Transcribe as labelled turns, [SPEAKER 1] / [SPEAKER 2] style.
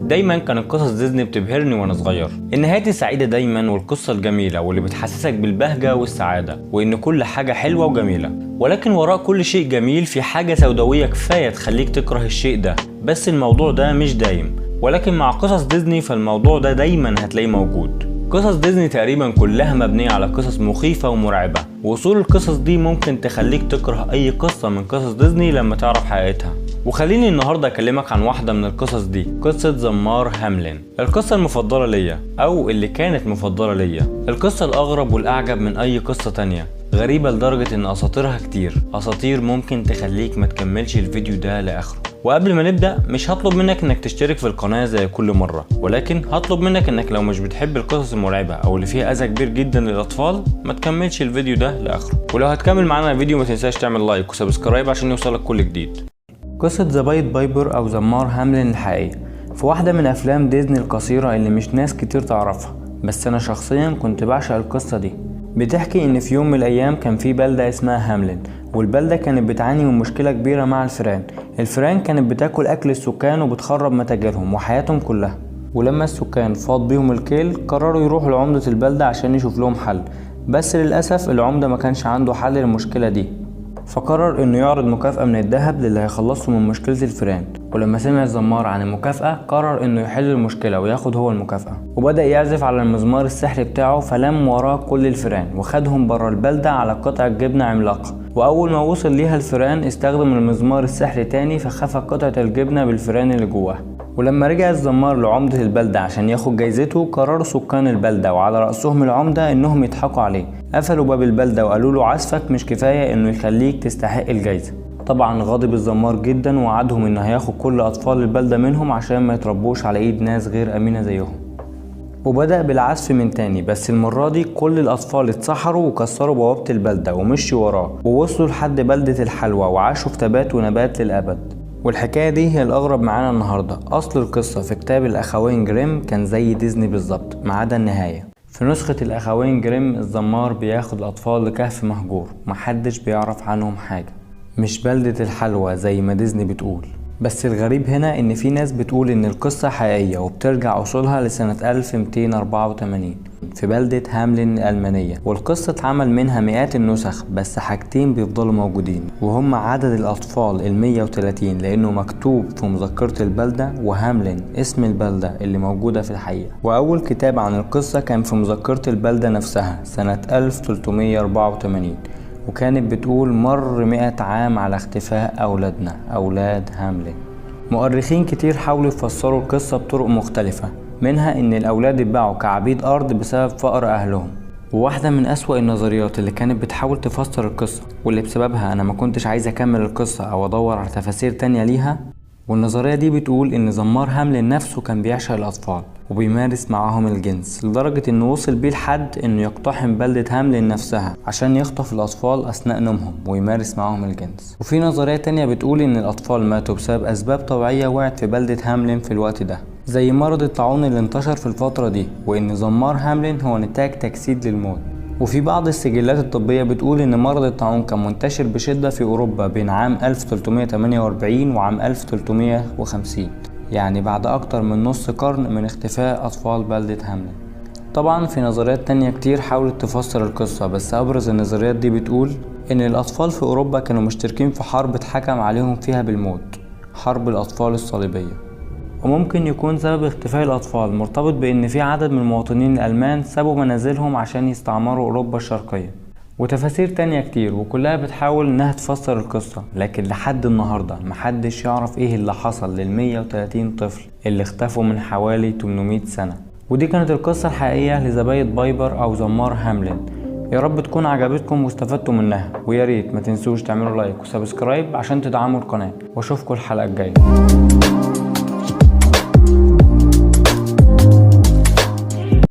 [SPEAKER 1] دايما كانت قصص ديزني بتبهرني وانا صغير، النهايات السعيدة دايما والقصة الجميلة واللي بتحسسك بالبهجة والسعادة وان كل حاجة حلوة وجميلة. ولكن وراء كل شيء جميل في حاجة سوداوية كفاية تخليك تكره الشيء ده، بس الموضوع ده مش دايم. ولكن مع قصص ديزني فالموضوع ده دايما هتلاقيه موجود. قصص ديزني تقريبا كلها مبنية على قصص مخيفة ومرعبة، ووصول القصص دي ممكن تخليك تكره اي قصة من قصص ديزني لما تعرف حقيقتها. وخليني النهاردة اكلمك عن واحدة من القصص دي، قصة زمار هاملين، القصة المفضلة ليا او اللي كانت مفضلة ليا، القصة الاغرب والاعجب من اي قصة تانية، غريبة لدرجة ان اساطيرها كتير، اساطير ممكن تخليك ما تكملش الفيديو ده لاخره. وقبل ما نبدأ مش هطلب منك انك تشترك في القناة زي كل مرة، ولكن هطلب منك انك لو مش بتحب القصص المرعبة او اللي فيها اذى كبير جدا للاطفال ما تكملش الفيديو ده لاخره. ولو هتكمل معانا الفيديو ما تنساش تعمل لايك وسبسكرايب عشان يوصلك كل جديد. قصة ذا بايت بايبر او زمار هاملين الحقيقية في واحدة من افلام ديزني القصيرة اللي مش ناس كتير تعرفها، بس انا شخصيا كنت بعشق القصة دي. بتحكي ان في يوم من الايام كان في بلدة اسمها هاملين، والبلدة كانت بتعاني من مشكلة كبيرة مع الفئران كانت بتاكل اكل السكان وبتخرب متاجرهم وحياتهم كلها. ولما السكان فاض بيهم الكيل قرروا يروحوا لعمدة البلدة عشان يشوف لهم حل، بس للأسف العمدة ما كانش عنده حل للمشكلة دي، فقرر انه يعرض مكافأة من الذهب للي هيخلصوا من مشكلة الفئران. ولما سمع الزمار عن المكافأة قرر انه يحل المشكلة وياخد هو المكافأة، وبدأ يعزف على المزمار السحري بتاعه فلم وراه كل الفئران وخدهم برا البلدة على قطعة جبنة عملاقة. واول ما وصل ليها الفئران استخدم المزمار السحري تاني فخفى قطعة الجبنة بالفئران اللي جواها. ولما رجع الزمار لعمدة البلدة عشان ياخد جايزته قرروا سكان البلدة وعلى رأسهم العمدة انهم يضحكوا عليه، قفلوا باب البلدة وقالوا له عزفك مش كفاية انه يخليك تستحق الجايزة. طبعا غضب الزمار جدا ووعدهم انه هياخد كل اطفال البلدة منهم عشان ما يتربوش على ايد ناس غير امينة زيهم. وبدأ بالعزف من تاني، بس المرة دي كل الأطفال اتسحروا وكسروا بوابة البلدة ومشوا وراه ووصلوا لحد بلدة الحلوى وعاشوا في تبات ونبات للأبد. والحكاية دي هي الأغرب معانا النهاردة. أصل القصة في كتاب الأخوين جريم كان زي ديزني بالظبط ما عدا النهاية. في نسخة الأخوين جريم الزمار بياخد الأطفال لكهف مهجور محدش بيعرف عنهم حاجة، مش بلدة الحلوى زي ما ديزني بتقول. بس الغريب هنا ان في ناس بتقول ان القصة حقيقية وبترجع اصولها لسنة 1284 في بلدة هاملين الألمانية، والقصة اتعمل منها مئات النسخ، بس حاجتين بيفضلوا موجودين وهم عدد الأطفال 130 لأنه مكتوب في مذكرة البلدة، وهاملين اسم البلدة اللي موجودة في الحقيقة. وأول كتاب عن القصة كان في مذكرة البلدة نفسها سنة 1384 وكانت بتقول مر 100 عام على اختفاء أولادنا أولاد هاملين. مؤرخين كتير حاولوا يفسروا القصة بطرق مختلفة، منها ان الاولاد اتباعوا كعبيد ارض بسبب فقر اهلهم. وواحدة من اسوأ النظريات اللي كانت بتحاول تفسر القصة واللي بسببها انا ما كنتش عايز اكمل القصة او ادور على تفاسير تانية ليها، والنظرية دي بتقول ان زمار هاملين نفسه كان بيعشق الاطفال وبيمارس معاهم الجنس لدرجة انه وصل بيه لحد انه يقتحم بلدة هاملين نفسها عشان يخطف الاطفال اثناء نومهم ويمارس معاهم الجنس. وفي نظرية تانية بتقول ان الاطفال ماتوا بسبب اسباب طبيعية وقعت في بلدة هاملين في الوقت ده، زي مرض الطاعون اللي انتشر في الفترة دي، وان زمار هاملين هو نتاج تجسيد للموت. وفي بعض السجلات الطبية بتقول ان مرض الطاعون كان منتشر بشدة في اوروبا بين عام 1348 وعام 1350، يعني بعد اكتر من نص قرن من اختفاء اطفال بلدة هاملين. طبعا في نظريات تانية كتير حاولت تفسر القصة، بس ابرز النظريات دي بتقول ان الاطفال في اوروبا كانوا مشتركين في حرب اتحكم عليهم فيها بالموت، حرب الاطفال الصليبية. وممكن يكون سبب اختفاء الأطفال مرتبط بأن في عدد من المواطنين الألمان سابوا منازلهم عشان يستعمروا أوروبا الشرقية، وتفاسير تانية كتير وكلها بتحاول إنها تفسر القصة. لكن لحد النهاردة محدش يعرف إيه اللي حصل لل130 طفل اللي اختفوا من حوالي 800 سنة. ودي كانت القصة الحقيقية لذا بايت بايبر أو زمار هاملين. يا رب تكون عجبتكم واستفدتوا منها، ويا ريت ما تنسوش تعملوا لايك وسبسكرايب عشان تدعموا القناة، واشوفكم الحلقة الجاية.